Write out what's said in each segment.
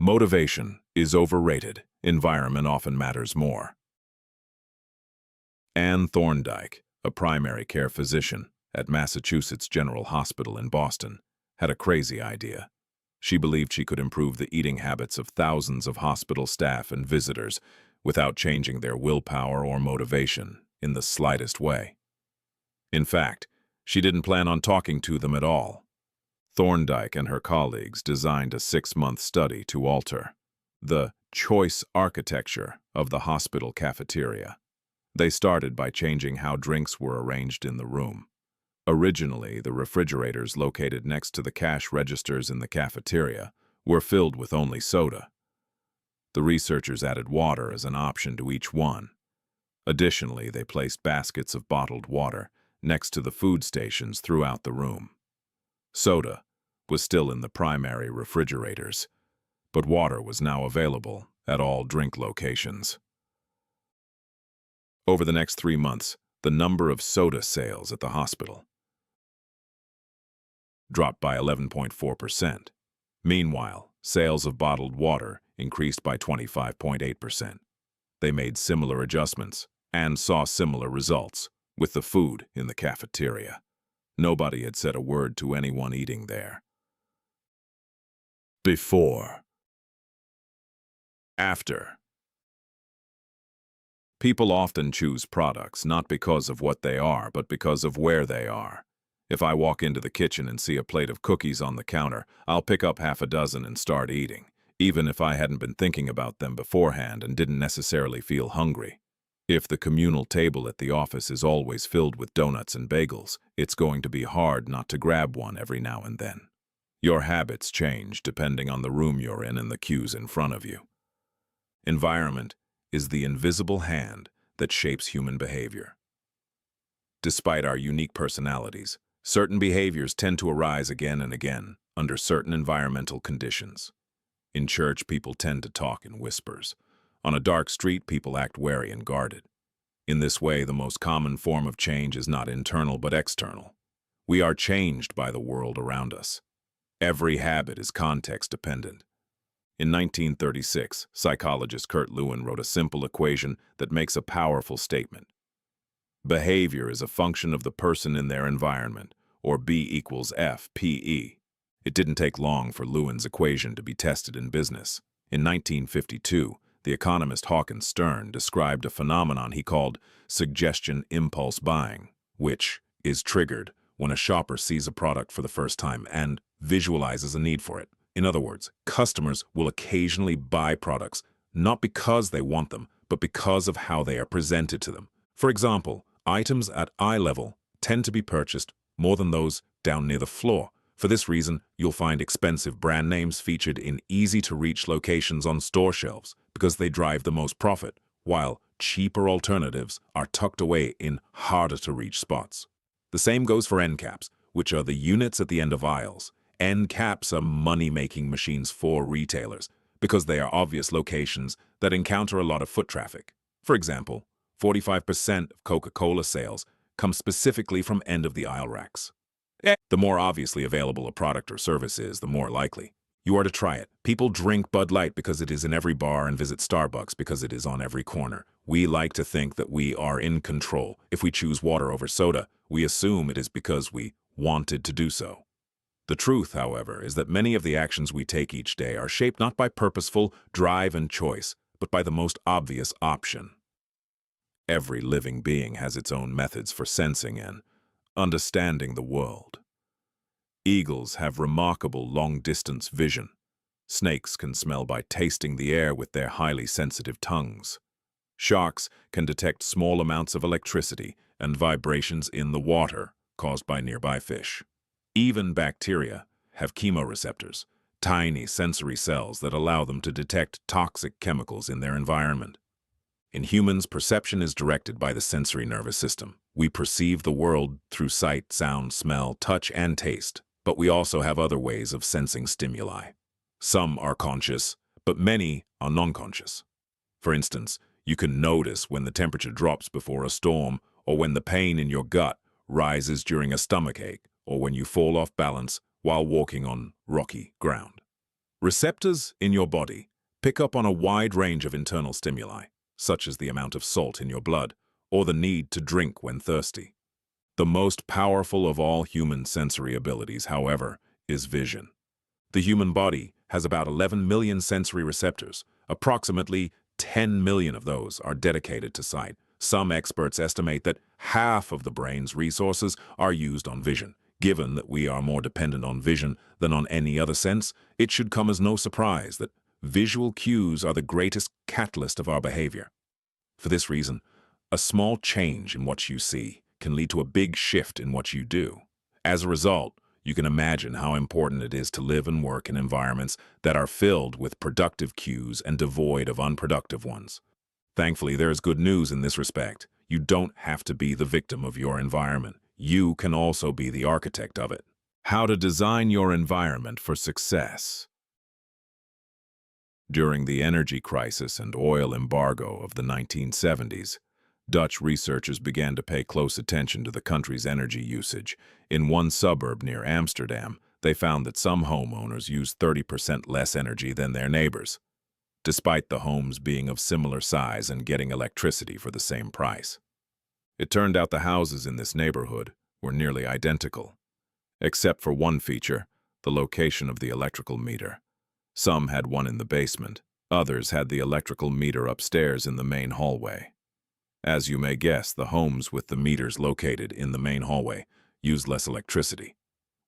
Motivation is overrated. Environment often matters more. Anne Thorndike, a primary care physician at Massachusetts General Hospital in Boston, had a crazy idea. She believed she could improve the eating habits of thousands of hospital staff and visitors without changing their willpower or motivation in the slightest way. In fact, she didn't plan on talking to them at all. Thorndike and her colleagues designed a 6-month study to alter the choice architecture of the hospital cafeteria. They started by changing how drinks were arranged in the room. Originally, the refrigerators located next to the cash registers in the cafeteria were filled with only soda. The researchers added water as an option to each one. Additionally, they placed baskets of bottled water next to the food stations throughout the room. Soda was still in the primary refrigerators, but water was now available at all drink locations. Over the next 3 months, the number of soda sales at the hospital dropped by 11.4%. Meanwhile, sales of bottled water increased by 25.8%. They made similar adjustments and saw similar results with the food in the cafeteria. Nobody had said a word to anyone eating there. Before. After. People often choose products not because of what they are, but because of where they are. If I walk into the kitchen and see a plate of cookies on the counter, I'll pick up half a dozen and start eating, even if I hadn't been thinking about them beforehand and didn't necessarily feel hungry. If the communal table at the office is always filled with donuts and bagels, it's going to be hard not to grab one every now and then. Your habits change depending on the room you're in and the cues in front of you. Environment is the invisible hand that shapes human behavior. Despite our unique personalities, certain behaviors tend to arise again and again under certain environmental conditions. In church, people tend to talk in whispers. On a dark street, people act wary and guarded. In this way, the most common form of change is not internal but external. We are changed by the world around us. Every habit is context-dependent. In 1936, psychologist Kurt Lewin wrote a simple equation that makes a powerful statement. Behavior is a function of the person in their environment, or B equals F, PE. It didn't take long for Lewin's equation to be tested in business. In 1952, the economist Hawkins Stern described a phenomenon he called suggestion impulse buying, which is triggered when a shopper sees a product for the first time and visualizes a need for it. In other words, customers will occasionally buy products not because they want them, but because of how they are presented to them. For example, items at eye level tend to be purchased more than those down near the floor. For this reason, you'll find expensive brand names featured in easy-to-reach locations on store shelves because they drive the most profit, while cheaper alternatives are tucked away in harder-to-reach spots. The same goes for end caps, which are the units at the end of aisles. End caps are money-making machines for retailers because they are obvious locations that encounter a lot of foot traffic. For example, 45% of Coca-Cola sales come specifically from end-of-the-aisle racks. The more obviously available a product or service is, the more likely you are to try it. People drink Bud Light because it is in every bar and visit Starbucks because it is on every corner. We like to think that we are in control. If we choose water over soda, we assume it is because we wanted to do so. The truth, however, is that many of the actions we take each day are shaped not by purposeful drive and choice, but by the most obvious option. Every living being has its own methods for sensing and understanding the world. Eagles have remarkable long-distance vision. Snakes can smell by tasting the air with their highly sensitive tongues. Sharks can detect small amounts of electricity and vibrations in the water caused by nearby fish. Even bacteria have chemoreceptors, tiny sensory cells that allow them to detect toxic chemicals in their environment. In humans, perception is directed by the sensory nervous system. We perceive the world through sight, sound, smell, touch, and taste, but we also have other ways of sensing stimuli. Some are conscious, but many are non-conscious. For instance, you can notice when the temperature drops before a storm, or when the pain in your gut rises during a stomachache, or when you fall off balance while walking on rocky ground. Receptors in your body pick up on a wide range of internal stimuli, such as the amount of salt in your blood or the need to drink when thirsty. The most powerful of all human sensory abilities, however, is vision. The human body has about 11 million sensory receptors. Approximately 10 million of those are dedicated to sight. Some experts estimate that half of the brain's resources are used on vision. Given that we are more dependent on vision than on any other sense, it should come as no surprise that visual cues are the greatest catalyst of our behavior. For this reason, a small change in what you see can lead to a big shift in what you do. As a result, you can imagine how important it is to live and work in environments that are filled with productive cues and devoid of unproductive ones. Thankfully, there is good news in this respect. You don't have to be the victim of your environment. You can also be the architect of it. How to design your environment for success. During the energy crisis and oil embargo of the 1970s, Dutch researchers began to pay close attention to the country's energy usage. In one suburb near Amsterdam, they found that some homeowners used 30% less energy than their neighbors, despite the homes being of similar size and getting electricity for the same price. It turned out the houses in this neighborhood were nearly identical, except for one feature, the location of the electrical meter. Some had one in the basement, others had the electrical meter upstairs in the main hallway. As you may guess, the homes with the meters located in the main hallway used less electricity.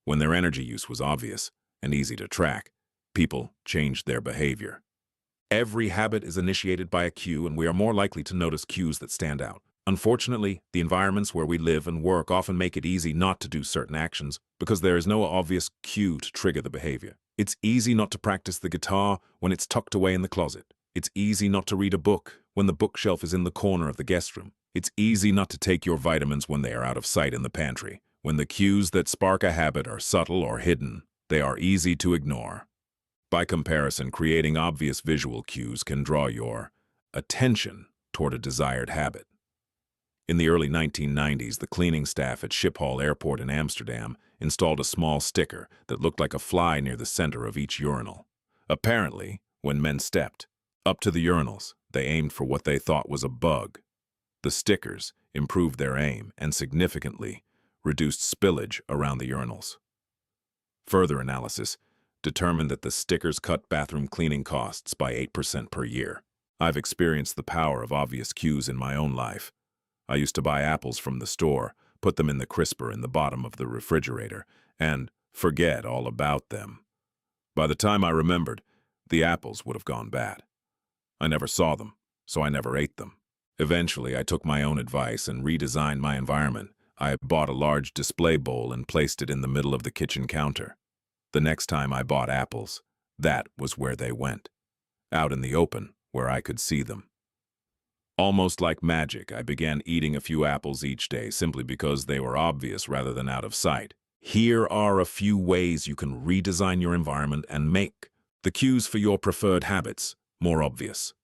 When their energy use was obvious and easy to track, people changed their behavior. Every habit is initiated by a cue, and we are more likely to notice cues that stand out. Unfortunately, the environments where we live and work often make it easy not to do certain actions because there is no obvious cue to trigger the behavior. It's easy not to practice the guitar when it's tucked away in the closet. It's easy not to read a book when the bookshelf is in the corner of the guest room. It's easy not to take your vitamins when they are out of sight in the pantry. When the cues that spark a habit are subtle or hidden, they are easy to ignore. By comparison, creating obvious visual cues can draw your attention toward a desired habit. In the early 1990s, the cleaning staff at Schiphol Airport in Amsterdam installed a small sticker that looked like a fly near the center of each urinal. Apparently, when men stepped up to the urinals, they aimed for what they thought was a bug. The stickers improved their aim and significantly reduced spillage around the urinals. Further analysis determined that the stickers cut bathroom cleaning costs by 8% per year. I've experienced the power of obvious cues in my own life. I used to buy apples from the store, put them in the crisper in the bottom of the refrigerator, and forget all about them. By the time I remembered, the apples would have gone bad. I never saw them, so I never ate them. Eventually, I took my own advice and redesigned my environment. I bought a large display bowl and placed it in the middle of the kitchen counter. The next time I bought apples, that was where they went, out in the open where I could see them. Almost like magic, I began eating a few apples each day simply because they were obvious rather than out of sight. Here are a few ways you can redesign your environment and make the cues for your preferred habits more obvious.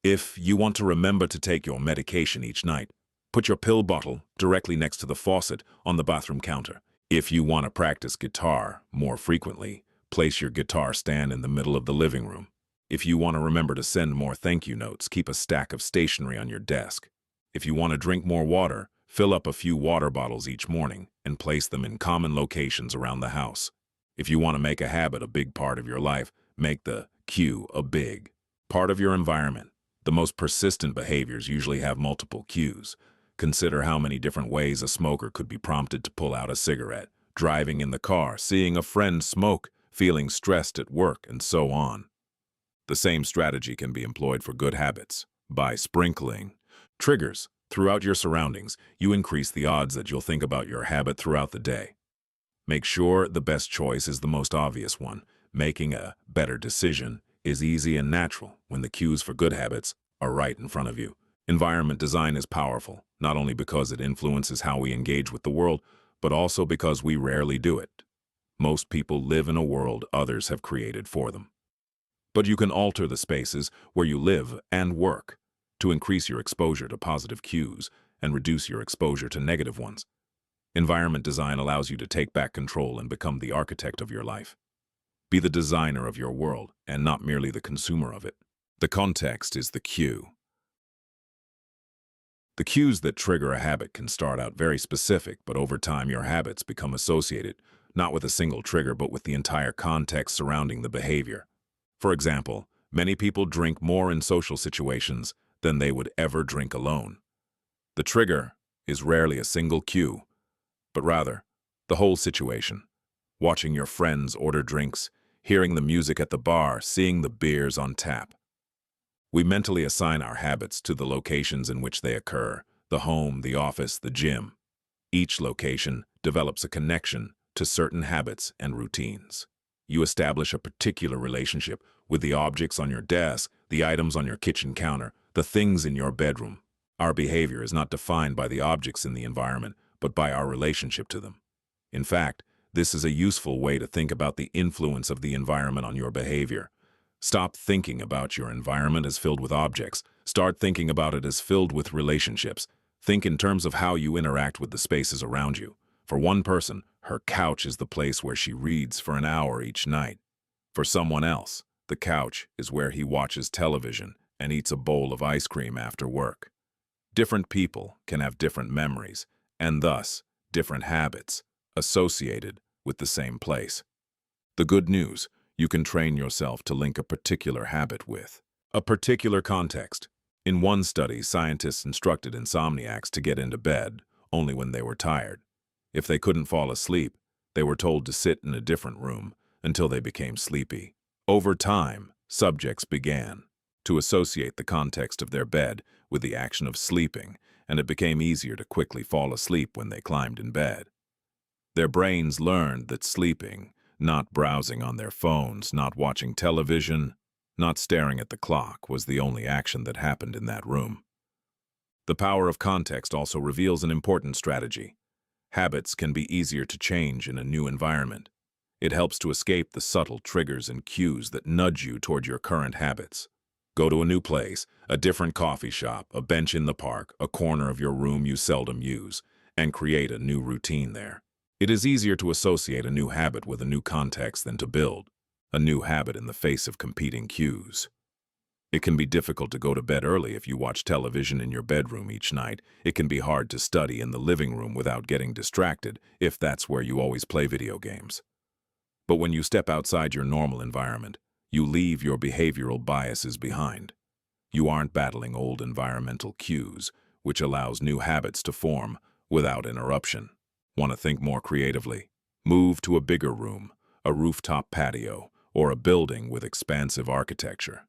If you want to remember to take your medication each night, put your pill bottle directly next to the faucet on the bathroom counter. If you want to practice guitar more frequently, place your guitar stand in the middle of the living room. If you want to remember to send more thank you notes, keep a stack of stationery on your desk. If you want to drink more water, fill up a few water bottles each morning and place them in common locations around the house. If you want to make a habit a big part of your life, make the cue a big part of your environment. The most persistent behaviors usually have multiple cues. Consider how many different ways a smoker could be prompted to pull out a cigarette, driving in the car, seeing a friend smoke, feeling stressed at work, and so on. The same strategy can be employed for good habits. By sprinkling triggers throughout your surroundings, you increase the odds that you'll think about your habit throughout the day. Make sure the best choice is the most obvious one. Making a better decision is easy and natural when the cues for good habits are right in front of you. Environment design is powerful, not only because it influences how we engage with the world, but also because we rarely do it. Most people live in a world others have created for them. But you can alter the spaces where you live and work to increase your exposure to positive cues and reduce your exposure to negative ones. Environment design allows you to take back control and become the architect of your life. Be the designer of your world and not merely the consumer of it. The context is the cue. The cues that trigger a habit can start out very specific, but over time your habits become associated, not with a single trigger, but with the entire context surrounding the behavior. For example, many people drink more in social situations than they would ever drink alone. The trigger is rarely a single cue, but rather the whole situation. Watching your friends order drinks, hearing the music at the bar, seeing the beers on tap. We mentally assign our habits to the locations in which they occur, the home, the office, the gym. Each location develops a connection to certain habits and routines. You establish a particular relationship with the objects on your desk, the items on your kitchen counter, the things in your bedroom. Our behavior is not defined by the objects in the environment, but by our relationship to them. In fact, this is a useful way to think about the influence of the environment on your behavior. Stop thinking about your environment as filled with objects. Start thinking about it as filled with relationships. Think in terms of how you interact with the spaces around you. For one person, her couch is the place where she reads for an hour each night. For someone else, the couch is where he watches television and eats a bowl of ice cream after work. Different people can have different memories, and thus different habits associated with the same place. The good news: you can train yourself to link a particular habit with a particular context. In one study, scientists instructed insomniacs to get into bed only when they were tired. If they couldn't fall asleep, they were told to sit in a different room until they became sleepy. Over time, subjects began to associate the context of their bed with the action of sleeping, and it became easier to quickly fall asleep when they climbed in bed. Their brains learned that sleeping, not browsing on their phones, not watching television, not staring at the clock, was the only action that happened in that room. The power of context also reveals an important strategy. Habits can be easier to change in a new environment. It helps to escape the subtle triggers and cues that nudge you toward your current habits. Go to a new place, a different coffee shop, a bench in the park, a corner of your room you seldom use, and create a new routine there. It is easier to associate a new habit with a new context than to build a new habit in the face of competing cues. It can be difficult to go to bed early if you watch television in your bedroom each night. It can be hard to study in the living room without getting distracted if that's where you always play video games. But when you step outside your normal environment, you leave your behavioral biases behind. You aren't battling old environmental cues, which allows new habits to form without interruption. Want to think more creatively? Move to a bigger room, a rooftop patio, or a building with expansive architecture.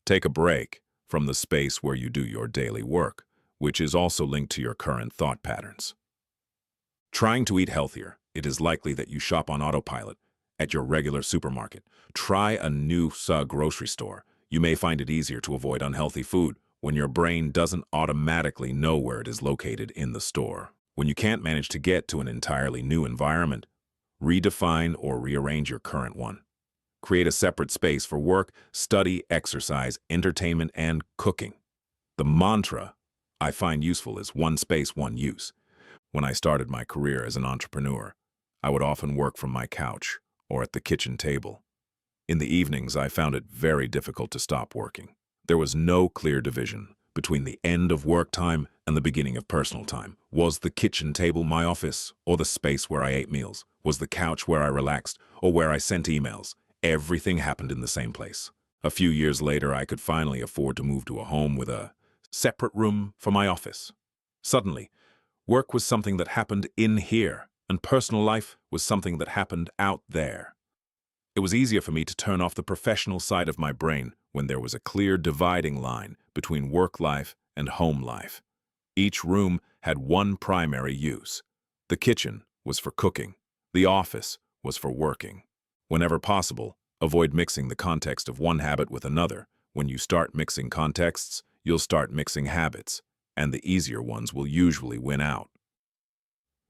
Take a break from the space where you do your daily work, which is also linked to your current thought patterns. Trying to eat healthier, it is likely that you shop on autopilot at your regular supermarket. Try a new grocery store. You may find it easier to avoid unhealthy food when your brain doesn't automatically know where it is located in the store. When you can't manage to get to an entirely new environment, redefine or rearrange your current one. Create a separate space for work, study, exercise, entertainment, and cooking. The mantra I find useful is one space, one use. When I started my career as an entrepreneur, I would often work from my couch or at the kitchen table. In the evenings, I found it very difficult to stop working. There was no clear division between the end of work time and the beginning of personal time. Was the kitchen table my office, or the space where I ate meals? Was the couch where I relaxed, or where I sent emails? Everything happened in the same place. A few years later, I could finally afford to move to a home with a separate room for my office. Suddenly, work was something that happened in here, and personal life was something that happened out there. It was easier for me to turn off the professional side of my brain when there was a clear dividing line between work life and home life. Each room had one primary use. The kitchen was for cooking. The office was for working. Whenever possible, avoid mixing the context of one habit with another. When you start mixing contexts, you'll start mixing habits, and the easier ones will usually win out.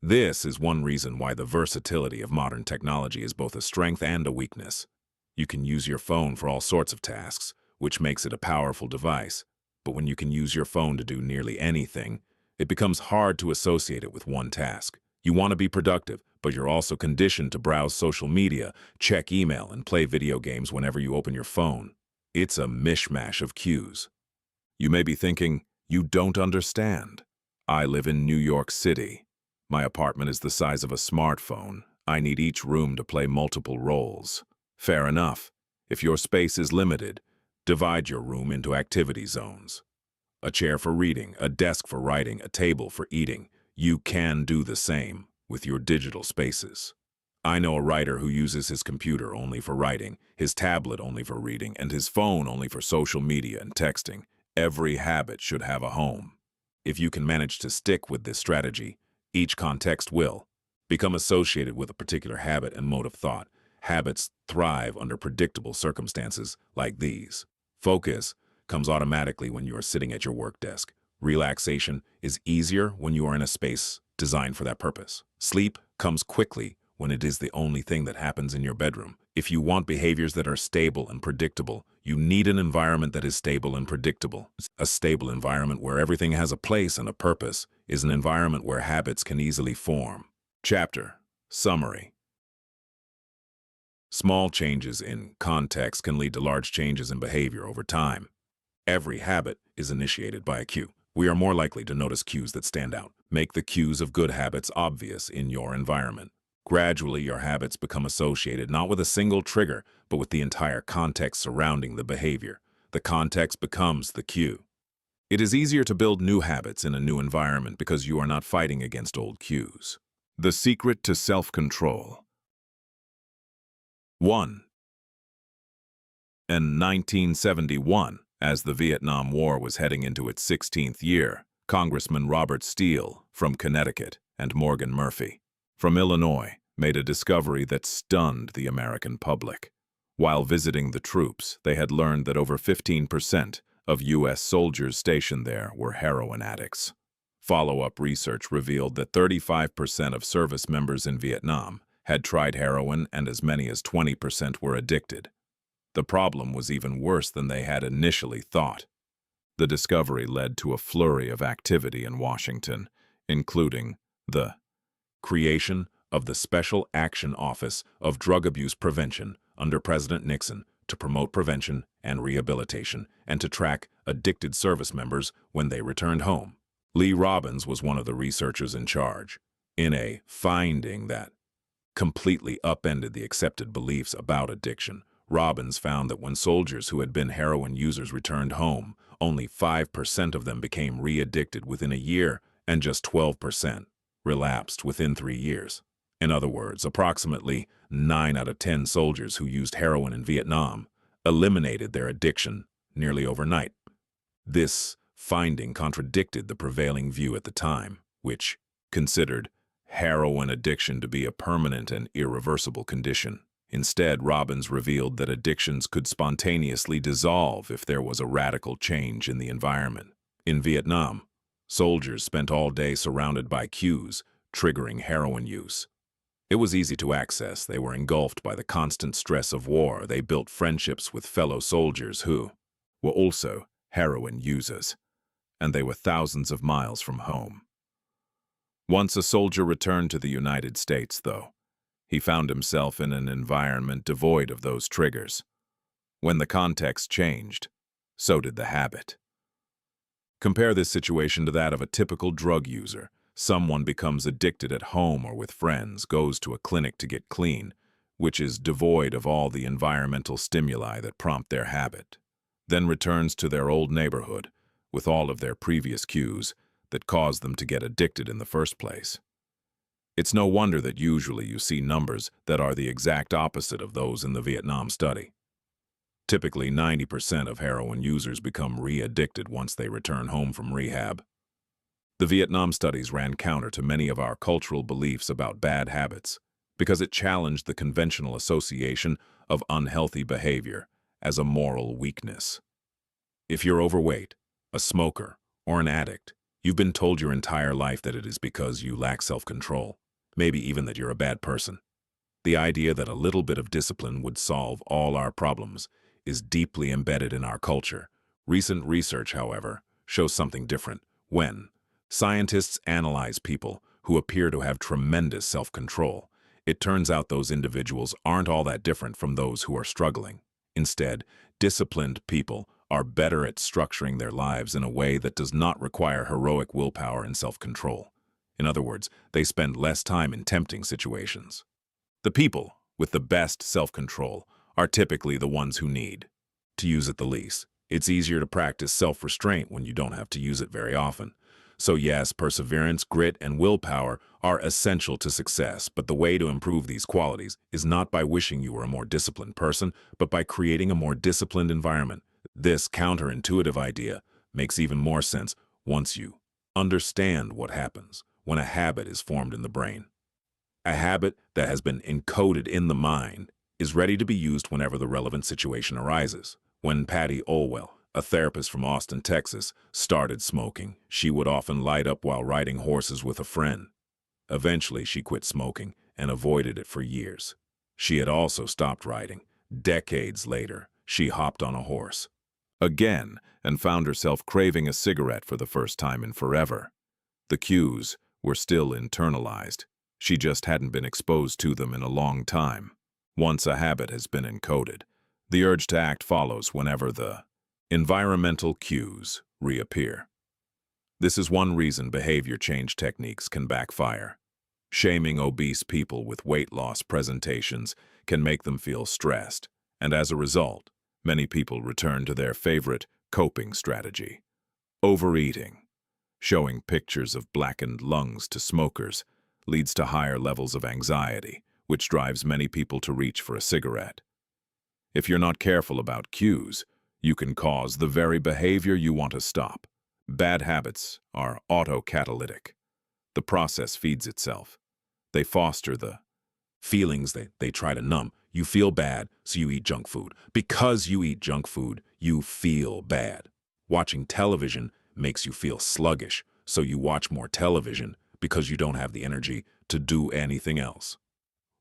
This is one reason why the versatility of modern technology is both a strength and a weakness. You can use your phone for all sorts of tasks, which makes it a powerful device. But when you can use your phone to do nearly anything, it becomes hard to associate it with one task. You want to be productive, but you're also conditioned to browse social media, check email, and play video games whenever you open your phone. It's a mishmash of cues. You may be thinking, you don't understand. I live in New York City. My apartment is the size of a smartphone. I need each room to play multiple roles. Fair enough. If your space is limited, divide your room into activity zones. A chair for reading, a desk for writing, a table for eating. You can do the same with your digital spaces. I know a writer who uses his computer only for writing, his tablet only for reading, and his phone only for social media and texting. Every habit should have a home. If you can manage to stick with this strategy, each context will become associated with a particular habit and mode of thought. Habits thrive under predictable circumstances like these. Focus comes automatically when you are sitting at your work desk. Relaxation is easier when you are in a space designed for that purpose. Sleep comes quickly when it is the only thing that happens in your bedroom. If you want behaviors that are stable and predictable, you need an environment that is stable and predictable. A stable environment where everything has a place and a purpose is an environment where habits can easily form. Chapter Summary. Small changes in context can lead to large changes in behavior over time. Every habit is initiated by a cue. We are more likely to notice cues that stand out. Make the cues of good habits obvious in your environment. Gradually, your habits become associated not with a single trigger, but with the entire context surrounding the behavior. The context becomes the cue. It is easier to build new habits in a new environment because you are not fighting against old cues. The secret to self-control. 1. In 1971, as the Vietnam War was heading into its 16th year, Congressman Robert Steele from Connecticut and Morgan Murphy from Illinois made a discovery that stunned the American public. While visiting the troops, they had learned that over 15% of U.S. soldiers stationed there were heroin addicts. Follow-up research revealed that 35% of service members in Vietnam had tried heroin and as many as 20% were addicted. The problem was even worse than they had initially thought. The discovery led to a flurry of activity in Washington, including the creation of the Special Action Office of Drug Abuse Prevention under President Nixon to promote prevention and rehabilitation and to track addicted service members when they returned home. Lee Robbins was one of the researchers in charge. In a finding that completely upended the accepted beliefs about addiction, Robbins found that when soldiers who had been heroin users returned home, only 5% of them became re-addicted within a year and just 12% relapsed within 3 years. In other words, approximately 9 out of 10 soldiers who used heroin in Vietnam eliminated their addiction nearly overnight. This finding contradicted the prevailing view at the time, which considered heroin addiction to be a permanent and irreversible condition. Instead, Robbins revealed that addictions could spontaneously dissolve if there was a radical change in the environment. In Vietnam, soldiers spent all day surrounded by cues, triggering heroin use. It was easy to access. They were engulfed by the constant stress of war. They built friendships with fellow soldiers who were also heroin users, and they were thousands of miles from home. Once a soldier returned to the United States, though, he found himself in an environment devoid of those triggers. When the context changed, so did the habit. Compare this situation to that of a typical drug user. Someone becomes addicted at home or with friends, goes to a clinic to get clean, which is devoid of all the environmental stimuli that prompt their habit, then returns to their old neighborhood with all of their previous cues that caused them to get addicted in the first place. It's no wonder that usually you see numbers that are the exact opposite of those in the Vietnam study. Typically, 90% of heroin users become re-addicted once they return home from rehab. The Vietnam studies ran counter to many of our cultural beliefs about bad habits because it challenged the conventional association of unhealthy behavior as a moral weakness. If you're overweight, a smoker, or an addict, you've been told your entire life that it is because you lack self-control, maybe even that you're a bad person. The idea that a little bit of discipline would solve all our problems is deeply embedded in our culture. Recent research, however, shows something different. When scientists analyze people who appear to have tremendous self-control, It turns out those individuals aren't all that different from those who are struggling. Instead, disciplined people are better at structuring their lives in a way that does not require heroic willpower and self-control. In other words, they spend less time in tempting situations. The people with the best self-control are typically the ones who need to use it the least. It's easier to practice self-restraint when you don't have to use it very often. So yes, perseverance, grit, and willpower are essential to success, but the way to improve these qualities is not by wishing you were a more disciplined person, but by creating a more disciplined environment. This counterintuitive idea makes even more sense once you understand what happens when a habit is formed in the brain. A habit that has been encoded in the mind is ready to be used whenever the relevant situation arises. When Patty Olwell, a therapist from Austin, Texas, started smoking, she would often light up while riding horses with a friend. Eventually, she quit smoking and avoided it for years. She had also stopped riding. Decades later, she hopped on a horse again and found herself craving a cigarette for the first time in forever. The cues were still internalized. She just hadn't been exposed to them in a long time. Once a habit has been encoded, the urge to act follows whenever the environmental cues reappear. This is one reason behavior change techniques can backfire. Shaming obese people with weight loss presentations can make them feel stressed, and as a result, many people return to their favorite coping strategy: overeating. Showing pictures of blackened lungs to smokers leads to higher levels of anxiety, which drives many people to reach for a cigarette. If you're not careful about cues, you can cause the very behavior you want to stop. Bad habits are autocatalytic. The process feeds itself. They foster the feelings that they try to numb. You feel bad, so you eat junk food. Because you eat junk food, you feel bad. Watching television makes you feel sluggish, so you watch more television because you don't have the energy to do anything else.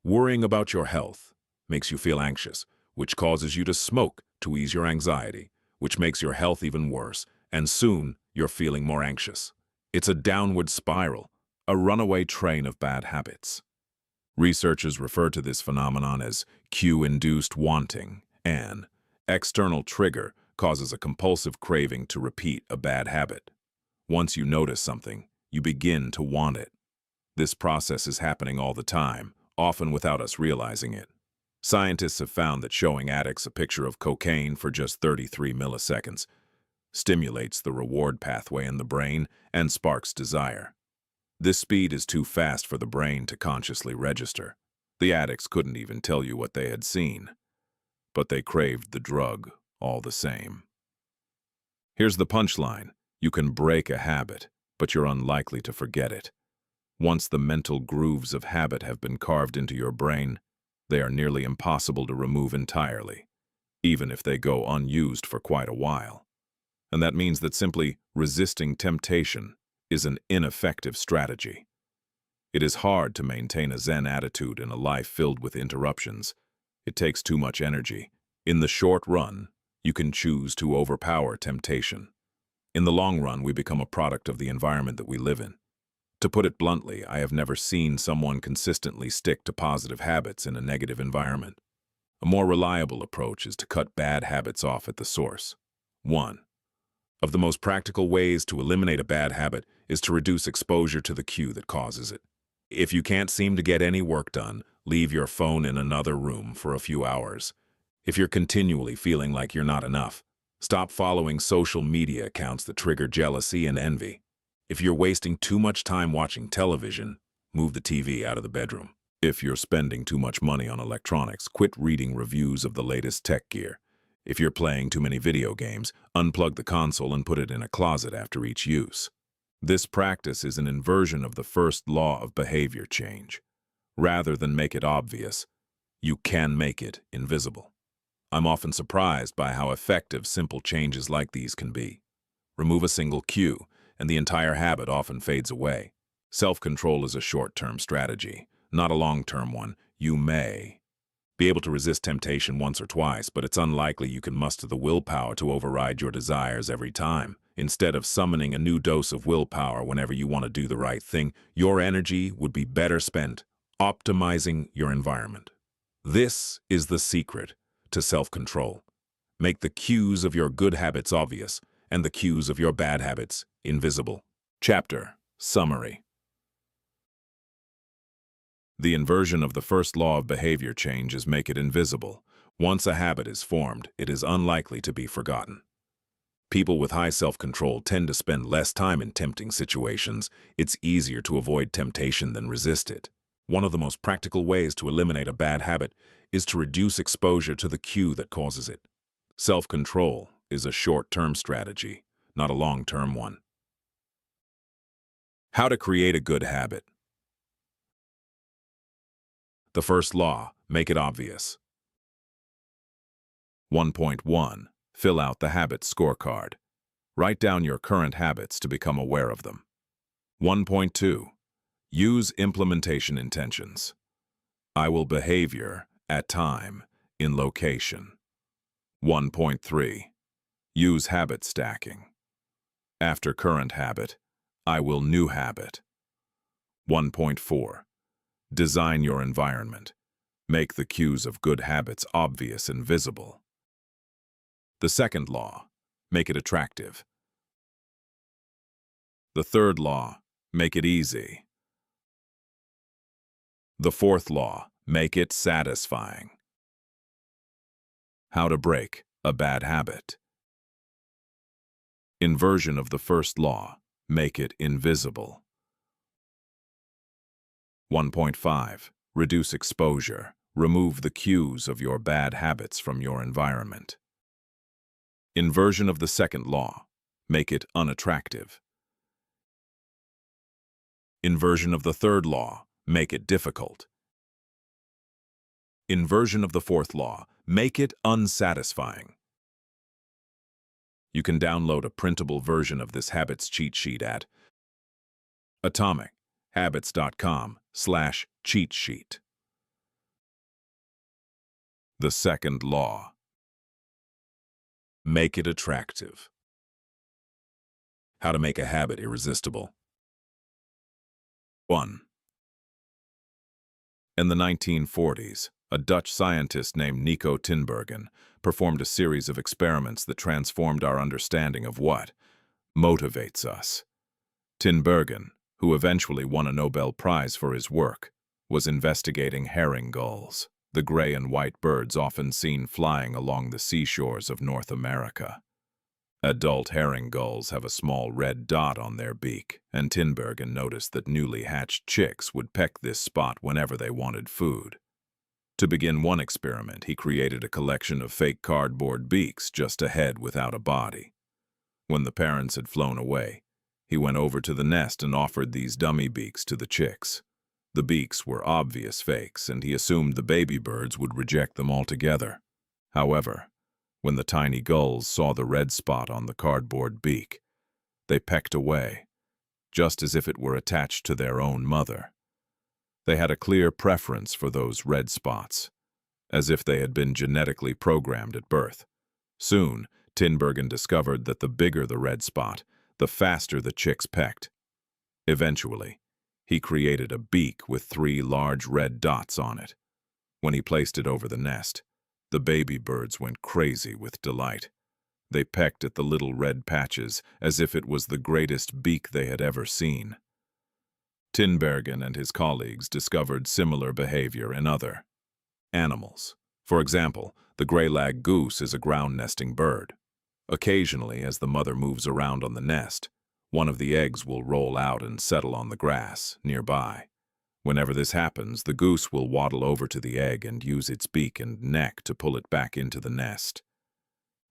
Worrying about your health makes you feel anxious, which causes you to smoke to ease your anxiety, which makes your health even worse, and soon you're feeling more anxious. It's a downward spiral, a runaway train of bad habits. Researchers refer to this phenomenon as cue-induced wanting. An external trigger causes a compulsive craving to repeat a bad habit. Once you notice something, you begin to want it. This process is happening all the time, often without us realizing it. Scientists have found that showing addicts a picture of cocaine for just 33 milliseconds stimulates the reward pathway in the brain and sparks desire. This speed is too fast for the brain to consciously register. The addicts couldn't even tell you what they had seen, but they craved the drug all the same. Here's the punchline: you can break a habit, but you're unlikely to forget it. Once the mental grooves of habit have been carved into your brain, they are nearly impossible to remove entirely, even if they go unused for quite a while. And that means that simply resisting temptation is an ineffective strategy. It is hard to maintain a Zen attitude in a life filled with interruptions. It takes too much energy. In the short run, you can choose to overpower temptation. In the long run, we become a product of the environment that we live in. To put it bluntly, I have never seen someone consistently stick to positive habits in a negative environment. A more reliable approach is to cut bad habits off at the source. 1. Of the most practical ways to eliminate a bad habit is to reduce exposure to the cue that causes it. If you can't seem to get any work done, leave your phone in another room for a few hours. If you're continually feeling like you're not enough, stop following social media accounts that trigger jealousy and envy. If you're wasting too much time watching television, move the TV out of the bedroom. If you're spending too much money on electronics, quit reading reviews of the latest tech gear. If you're playing too many video games, unplug the console and put it in a closet after each use. This practice is an inversion of the first law of behavior change. Rather than make it obvious, you can make it invisible. I'm often surprised by how effective simple changes like these can be. Remove a single cue, and the entire habit often fades away. Self-control is a short-term strategy, not a long-term one. You may be able to resist temptation once or twice, but it's unlikely you can muster the willpower to override your desires every time. Instead of summoning a new dose of willpower whenever you want to do the right thing, your energy would be better spent Optimizing your environment. This is the secret to self-control. Make the cues of your good habits obvious and the cues of your bad habits invisible. Chapter Summary. The inversion of the first law of behavior change is make it invisible. Once a habit is formed, it is unlikely to be forgotten. People with high self-control tend to spend less time in tempting situations. It's easier to avoid temptation than resist it. One of the most practical ways to eliminate a bad habit is to reduce exposure to the cue that causes it. Self-control is a short-term strategy, not a long-term one. How to create a good habit. The first law, make it obvious. 1.1. Fill out the habit scorecard. Write down your current habits to become aware of them. 1.2. Use implementation intentions. I will behavior, at time, in location. 1.3. Use habit stacking. After current habit, I will new habit. 1.4. Design your environment. Make the cues of good habits obvious and visible. The second law, make it attractive. The third law, make it easy. The fourth law, make it satisfying. How to break a bad habit. Inversion of the first law, make it invisible. 1.5. Reduce exposure. Remove the cues of your bad habits from your environment. Inversion of the second law, make it unattractive. Inversion of the third law, make it difficult. Inversion of the fourth law, make it unsatisfying. You can download a printable version of this habits cheat sheet at atomichabits.com/cheat sheet. The second law. Make it attractive. How to make a habit irresistible. 1. In the 1940s, a Dutch scientist named Nico Tinbergen performed a series of experiments that transformed our understanding of what motivates us. Tinbergen, who eventually won a Nobel Prize for his work, was investigating herring gulls, the gray and white birds often seen flying along the seashores of North America. Adult herring gulls have a small red dot on their beak, and Tinbergen noticed that newly hatched chicks would peck this spot whenever they wanted food. To begin one experiment, he created a collection of fake cardboard beaks, just a head without a body. When the parents had flown away, he went over to the nest and offered these dummy beaks to the chicks. The beaks were obvious fakes, and he assumed the baby birds would reject them altogether. However, when the tiny gulls saw the red spot on the cardboard beak, they pecked away, just as if it were attached to their own mother. They had a clear preference for those red spots, as if they had been genetically programmed at birth. Soon, Tinbergen discovered that the bigger the red spot, the faster the chicks pecked. Eventually, he created a beak with 3 large red dots on it. When he placed it over the nest, the baby birds went crazy with delight. They pecked at the little red patches as if it was the greatest beak they had ever seen. Tinbergen and his colleagues discovered similar behavior in other animals. For example, the gray-lag goose is a ground-nesting bird. Occasionally, as the mother moves around on the nest, one of the eggs will roll out and settle on the grass nearby. Whenever this happens, the goose will waddle over to the egg and use its beak and neck to pull it back into the nest.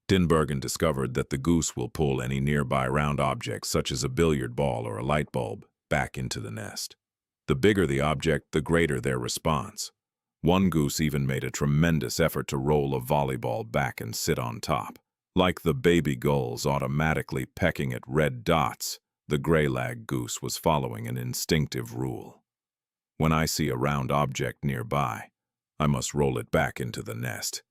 Tinbergen discovered that the goose will pull any nearby round objects, such as a billiard ball or a light bulb, back into the nest. The bigger the object, the greater their response. One goose even made a tremendous effort to roll a volleyball back and sit on top. Like the baby gulls automatically pecking at red dots, the gray-lag goose was following an instinctive rule. When I see a round object nearby, I must roll it back into the nest.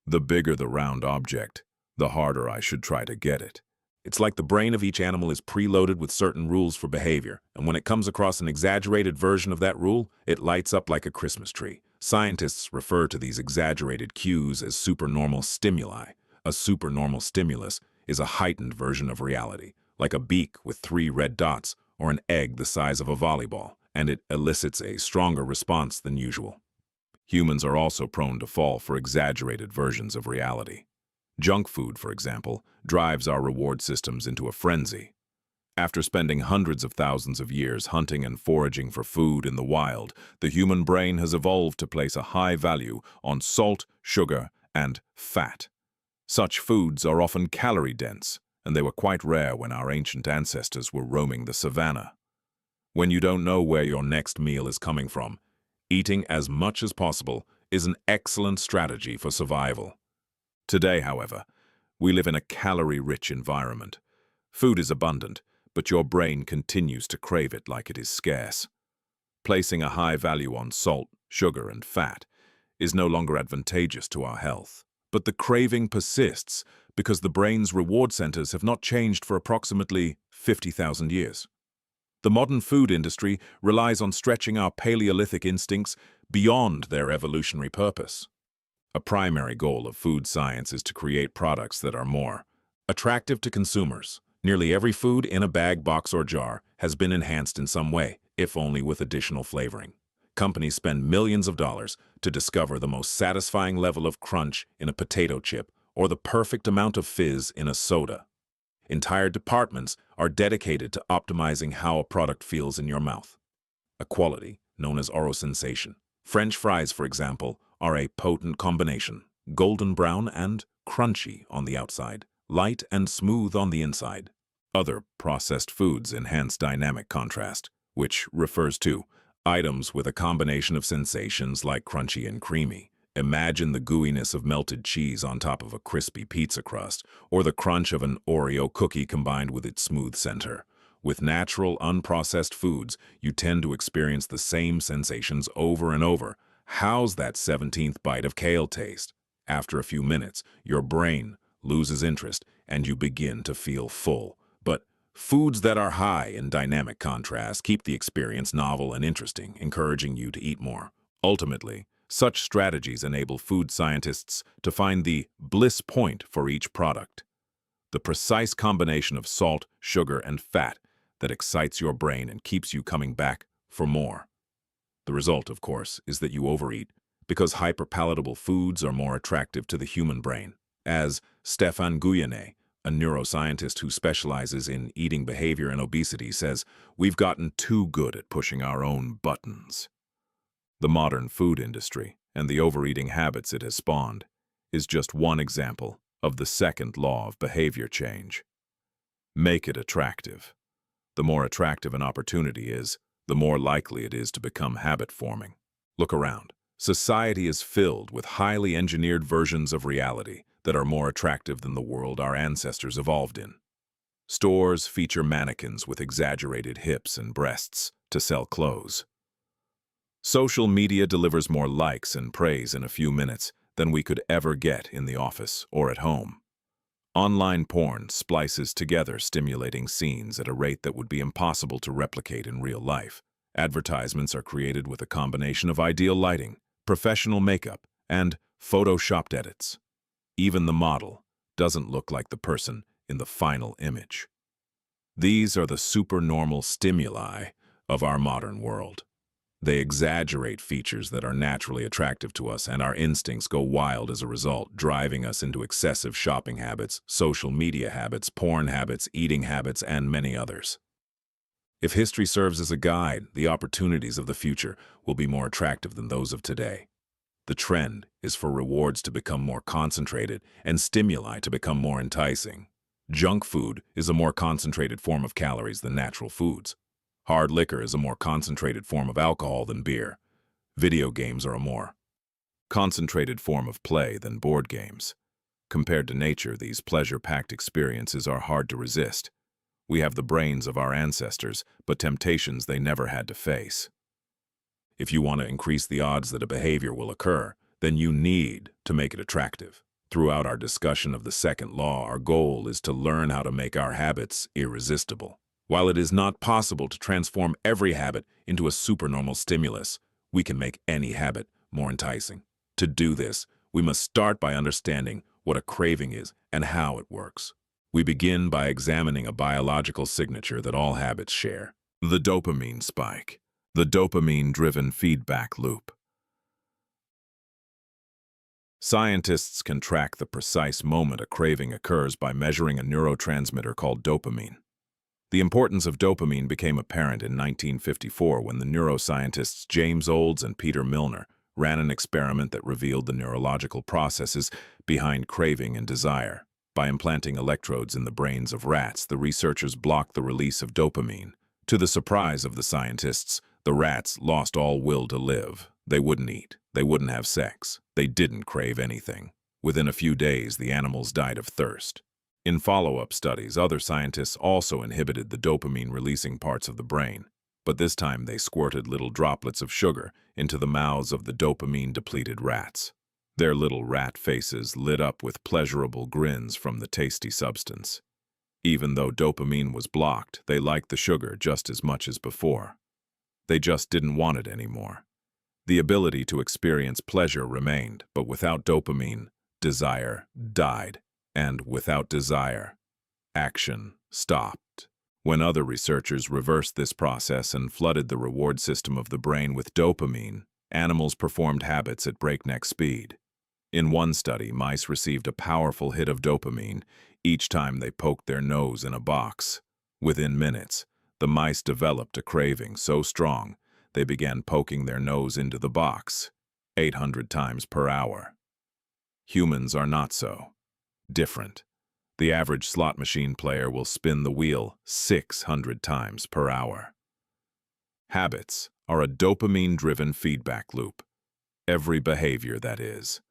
The bigger the round object, the harder I should try to get it. It's like the brain of each animal is preloaded with certain rules for behavior, and when it comes across an exaggerated version of that rule, it lights up like a Christmas tree. Scientists refer to these exaggerated cues as supernormal stimuli. A supernormal stimulus is a heightened version of reality, like a beak with 3 red dots or an egg the size of a volleyball, and it elicits a stronger response than usual. Humans are also prone to fall for exaggerated versions of reality. Junk food, for example, drives our reward systems into a frenzy. After spending hundreds of thousands of years hunting and foraging for food in the wild, the human brain has evolved to place a high value on salt, sugar, and fat. Such foods are often calorie-dense, and they were quite rare when our ancient ancestors were roaming the savannah. When you don't know where your next meal is coming from, eating as much as possible is an excellent strategy for survival. Today, however, we live in a calorie-rich environment. Food is abundant, but your brain continues to crave it like it is scarce. Placing a high value on salt, sugar, and fat is no longer advantageous to our health. But the craving persists because the brain's reward centers have not changed for approximately 50,000 years. The modern food industry relies on stretching our Paleolithic instincts beyond their evolutionary purpose. A primary goal of food science is to create products that are more attractive to consumers. Nearly every food in a bag, box, or jar has been enhanced in some way, if only with additional flavoring. Companies spend millions of dollars to discover the most satisfying level of crunch in a potato chip or the perfect amount of fizz in a soda. Entire departments are dedicated to optimizing how a product feels in your mouth, a quality known as oral sensation. French fries, for example, are a potent combination, golden brown and crunchy on the outside, light and smooth on the inside. Other processed foods enhance dynamic contrast, which refers to items with a combination of sensations like crunchy and creamy. Imagine the gooiness of melted cheese on top of a crispy pizza crust, or the crunch of an Oreo cookie combined with its smooth center. With natural, unprocessed foods, you tend to experience the same sensations over and over. How's that 17th bite of kale taste? After a few minutes, your brain loses interest and you begin to feel full. But foods that are high in dynamic contrast keep the experience novel and interesting, encouraging you to eat more. Ultimately, such strategies enable food scientists to find the bliss point for each product, the precise combination of salt, sugar, and fat that excites your brain and keeps you coming back for more. The result, of course, is that you overeat, because hyperpalatable foods are more attractive to the human brain. As Stéphane Guyenet, a neuroscientist who specializes in eating behavior and obesity, says, "We've gotten too good at pushing our own buttons." The modern food industry and the overeating habits it has spawned is just one example of the second law of behavior change. Make it attractive. The more attractive an opportunity is, the more likely it is to become habit-forming. Look around. Society is filled with highly engineered versions of reality that are more attractive than the world our ancestors evolved in. Stores feature mannequins with exaggerated hips and breasts to sell clothes. Social media delivers more likes and praise in a few minutes than we could ever get in the office or at home. Online porn splices together stimulating scenes at a rate that would be impossible to replicate in real life. Advertisements are created with a combination of ideal lighting, professional makeup, and photoshopped edits. Even the model doesn't look like the person in the final image. These are the supernormal stimuli of our modern world. They exaggerate features that are naturally attractive to us, and our instincts go wild as a result, driving us into excessive shopping habits, social media habits, porn habits, eating habits, and many others. If history serves as a guide, the opportunities of the future will be more attractive than those of today. The trend is for rewards to become more concentrated and stimuli to become more enticing. Junk food is a more concentrated form of calories than natural foods. Hard liquor is a more concentrated form of alcohol than beer. Video games are a more concentrated form of play than board games. Compared to nature, these pleasure-packed experiences are hard to resist. We have the brains of our ancestors, but temptations they never had to face. If you want to increase the odds that a behavior will occur, then you need to make it attractive. Throughout our discussion of the second law, our goal is to learn how to make our habits irresistible. While it is not possible to transform every habit into a supernormal stimulus, we can make any habit more enticing. To do this, we must start by understanding what a craving is and how it works. We begin by examining a biological signature that all habits share. The dopamine spike, the dopamine-driven feedback loop. Scientists can track the precise moment a craving occurs by measuring a neurotransmitter called dopamine. The importance of dopamine became apparent in 1954 when the neuroscientists James Olds and Peter Milner ran an experiment that revealed the neurological processes behind craving and desire. By implanting electrodes in the brains of rats, the researchers blocked the release of dopamine. To the surprise of the scientists, the rats lost all will to live. They wouldn't eat. They wouldn't have sex. They didn't crave anything. Within a few days, the animals died of thirst. In follow-up studies, other scientists also inhibited the dopamine-releasing parts of the brain, but this time they squirted little droplets of sugar into the mouths of the dopamine-depleted rats. Their little rat faces lit up with pleasurable grins from the tasty substance. Even though dopamine was blocked, they liked the sugar just as much as before. They just didn't want it anymore. The ability to experience pleasure remained, but without dopamine, desire died. And without desire, action stopped. When other researchers reversed this process and flooded the reward system of the brain with dopamine, animals performed habits at breakneck speed. In one study, mice received a powerful hit of dopamine each time they poked their nose in a box. Within minutes, the mice developed a craving so strong they began poking their nose into the box 800 times per hour. Humans are not so. Different. The average slot machine player will spin the wheel 600 times per hour. Habits are a dopamine-driven feedback loop. Every behavior, that is.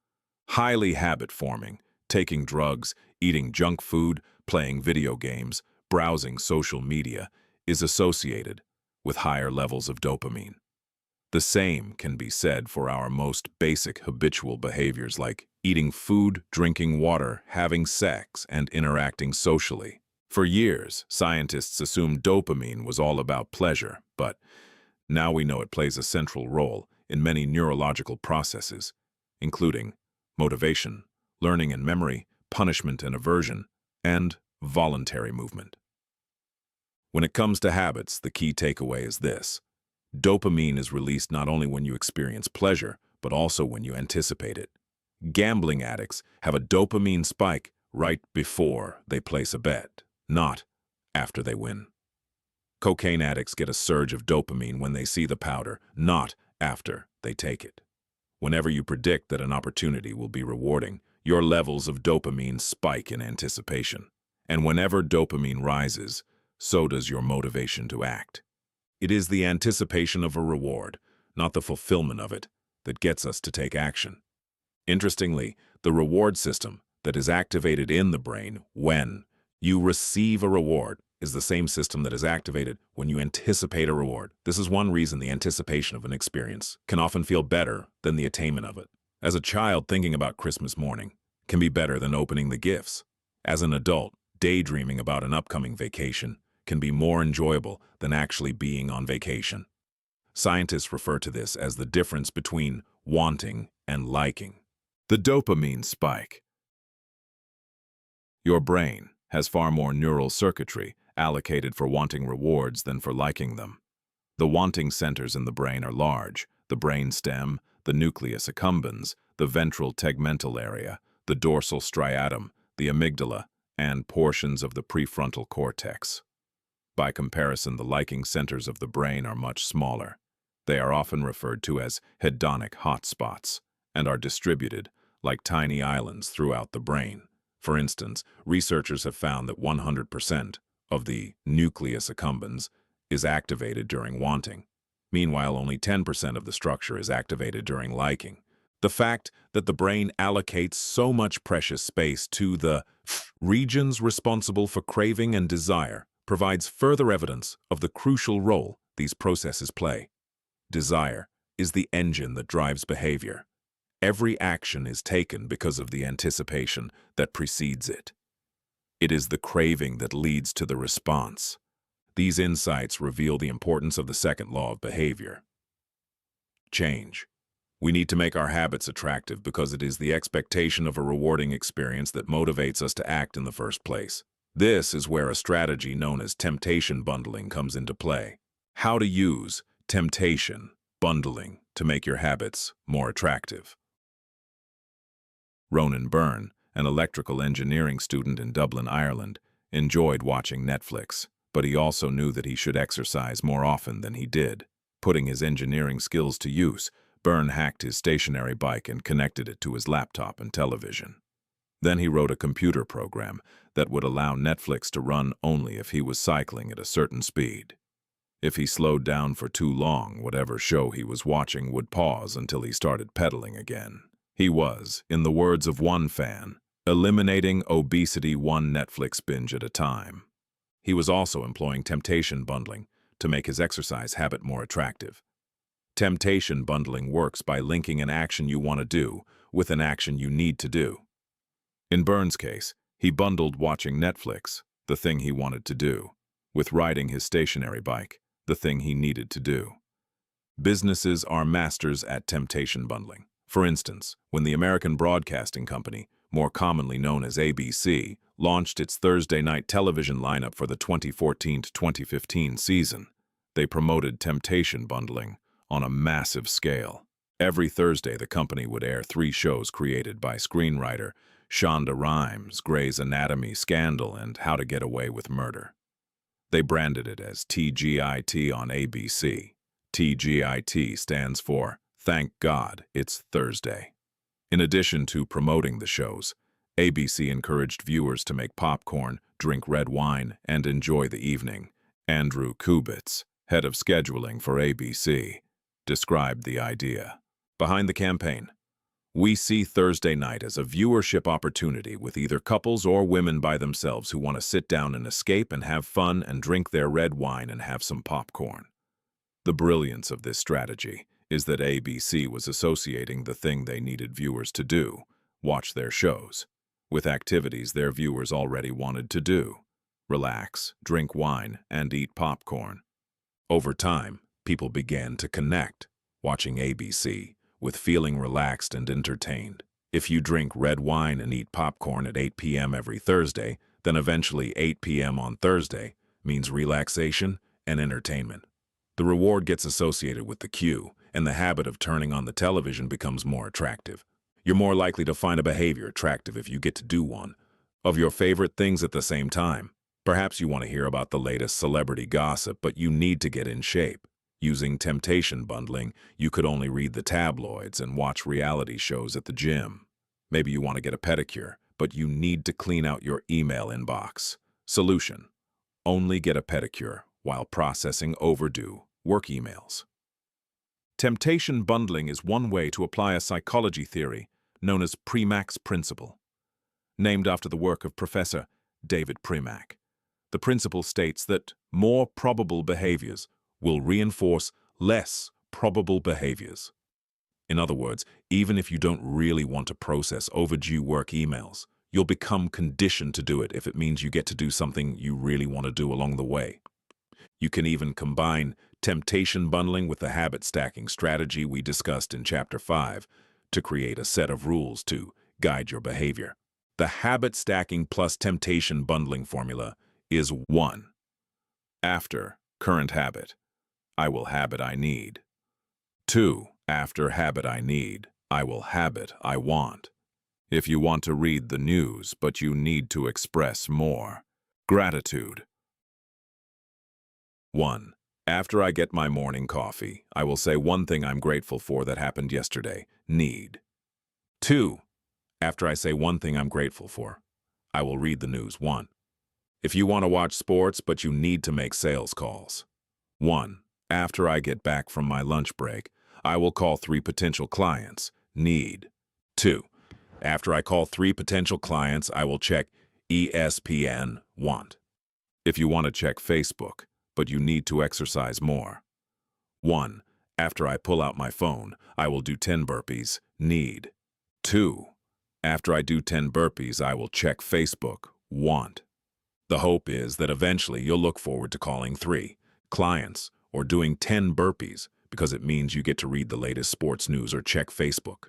Highly habit-forming, taking drugs, eating junk food, playing video games, browsing social media, is associated with higher levels of dopamine. The same can be said for our most basic habitual behaviors like eating food, drinking water, having sex, and interacting socially. For years, scientists assumed dopamine was all about pleasure, but now we know it plays a central role in many neurological processes, including motivation, learning and memory, punishment and aversion, and voluntary movement. When it comes to habits, the key takeaway is this. Dopamine is released not only when you experience pleasure, but also when you anticipate it. Gambling addicts have a dopamine spike right before they place a bet, not after they win. Cocaine addicts get a surge of dopamine when they see the powder, not after they take it. Whenever you predict that an opportunity will be rewarding, your levels of dopamine spike in anticipation. And whenever dopamine rises, so does your motivation to act. It is the anticipation of a reward, not the fulfillment of it, that gets us to take action. Interestingly, the reward system that is activated in the brain when you receive a reward is the same system that is activated when you anticipate a reward. This is one reason the anticipation of an experience can often feel better than the attainment of it. As a child, thinking about Christmas morning can be better than opening the gifts. As an adult, daydreaming about an upcoming vacation can be more enjoyable than actually being on vacation. Scientists refer to this as the difference between wanting and liking. The dopamine spike. Your brain has far more neural circuitry allocated for wanting rewards than for liking them. The wanting centers in the brain are large: the brain stem, the nucleus accumbens, the ventral tegmental area, the dorsal striatum, the amygdala, and portions of the prefrontal cortex. By comparison, the liking centers of the brain are much smaller. They are often referred to as hedonic hotspots and are distributed like tiny islands throughout the brain. For instance, researchers have found that 100% of the nucleus accumbens is activated during wanting. Meanwhile, only 10% of the structure is activated during liking. The fact that the brain allocates so much precious space to the regions responsible for craving and desire provides further evidence of the crucial role these processes play. Desire is the engine that drives behavior, Every action is taken because of the anticipation that precedes it. It is the craving that leads to the response. These insights reveal the importance of the second law of behavior. Change. We need to make our habits attractive because it is the expectation of a rewarding experience that motivates us to act in the first place. This is where a strategy known as temptation bundling comes into play. How to use temptation bundling to make your habits more attractive. Ronan Byrne, an electrical engineering student in Dublin, Ireland, enjoyed watching Netflix, but he also knew that he should exercise more often than he did. Putting his engineering skills to use, Byrne hacked his stationary bike and connected it to his laptop and television. Then he wrote a computer program that would allow Netflix to run only if he was cycling at a certain speed. If he slowed down for too long, whatever show he was watching would pause until he started pedaling again. He was, in the words of one fan, eliminating obesity one Netflix binge at a time. He was also employing temptation bundling to make his exercise habit more attractive. Temptation bundling works by linking an action you want to do with an action you need to do. In Byrne's case, he bundled watching Netflix, the thing he wanted to do, with riding his stationary bike, the thing he needed to do. Businesses are masters at temptation bundling. For instance, when the American Broadcasting Company, more commonly known as ABC, launched its Thursday night television lineup for the 2014-2015 season, they promoted temptation bundling on a massive scale. Every Thursday, the company would air 3 shows created by screenwriter Shonda Rhimes, Grey's Anatomy, Scandal, and How to Get Away with Murder. They branded it as TGIT on ABC. TGIT stands for Thank God It's Thursday. In addition to promoting the shows, ABC encouraged viewers to make popcorn, drink red wine, and enjoy the evening. Andrew Kubitz, head of scheduling for ABC, described the idea. Behind the campaign, we see Thursday night as a viewership opportunity with either couples or women by themselves who want to sit down and escape and have fun and drink their red wine and have some popcorn. The brilliance of this strategy is that ABC was associating the thing they needed viewers to do, watch their shows, with activities their viewers already wanted to do: relax, drink wine, and eat popcorn. Over time, people began to connect, watching ABC, with feeling relaxed and entertained. If you drink red wine and eat popcorn at 8 p.m. every Thursday, then eventually 8 p.m. on Thursday means relaxation and entertainment. The reward gets associated with the cue, and the habit of turning on the television becomes more attractive. You're more likely to find a behavior attractive if you get to do one of your favorite things at the same time. Perhaps you want to hear about the latest celebrity gossip, but you need to get in shape. Using temptation bundling, you could only read the tabloids and watch reality shows at the gym. Maybe you want to get a pedicure, but you need to clean out your email inbox. Solution: only get a pedicure while processing overdue work emails. Temptation bundling is one way to apply a psychology theory known as Premack's principle. Named after the work of Professor David Premack, the principle states that more probable behaviors will reinforce less probable behaviors. In other words, even if you don't really want to process overdue work emails, you'll become conditioned to do it if it means you get to do something you really want to do along the way. You can even combine temptation bundling with the habit stacking strategy we discussed in Chapter 5 to create a set of rules to guide your behavior. The habit stacking plus temptation bundling formula is 1. After current habit, I will habit I need. 2. After habit I need, I will habit I want. If you want to read the news, but you need to express more. Gratitude. 1. After I get my morning coffee, I will say one thing I'm grateful for that happened yesterday. Need. 2. After I say one thing I'm grateful for, I will read the news. 1. If you want to watch sports, but you need to make sales calls. 1. After I get back from my lunch break, I will call 3 potential clients. Need. 2. After I call 3 potential clients, I will check ESPN. Want. If you want to check Facebook, but you need to exercise more. 1. After I pull out my phone, I will do 10 burpees. Need. 2. After I do 10 burpees, I will check Facebook. Want. The hope is that eventually you'll look forward to calling 3 clients or doing 10 burpees because it means you get to read the latest sports news or check Facebook.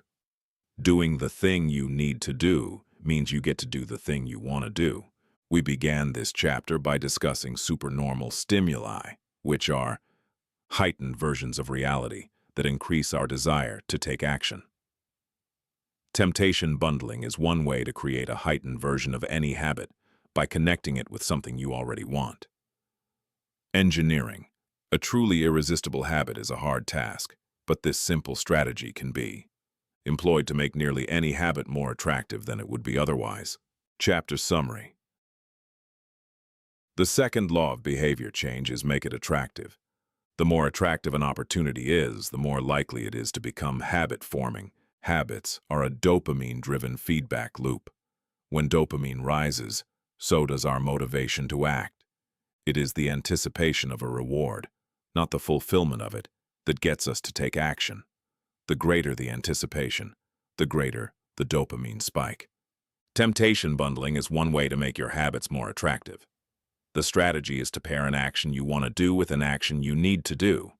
Doing the thing you need to do means you get to do the thing you want to do. We began this chapter by discussing supernormal stimuli, which are heightened versions of reality that increase our desire to take action. Temptation bundling is one way to create a heightened version of any habit by connecting it with something you already want. Engineering. A truly irresistible habit is a hard task, but this simple strategy can be employed to make nearly any habit more attractive than it would be otherwise. Chapter summary. The second law of behavior change is make it attractive. The more attractive an opportunity is, the more likely it is to become habit-forming. Habits are a dopamine-driven feedback loop. When dopamine rises, so does our motivation to act. It is the anticipation of a reward, not the fulfillment of it, that gets us to take action. The greater the anticipation, the greater the dopamine spike. Temptation bundling is one way to make your habits more attractive. The strategy is to pair an action you want to do with an action you need to do.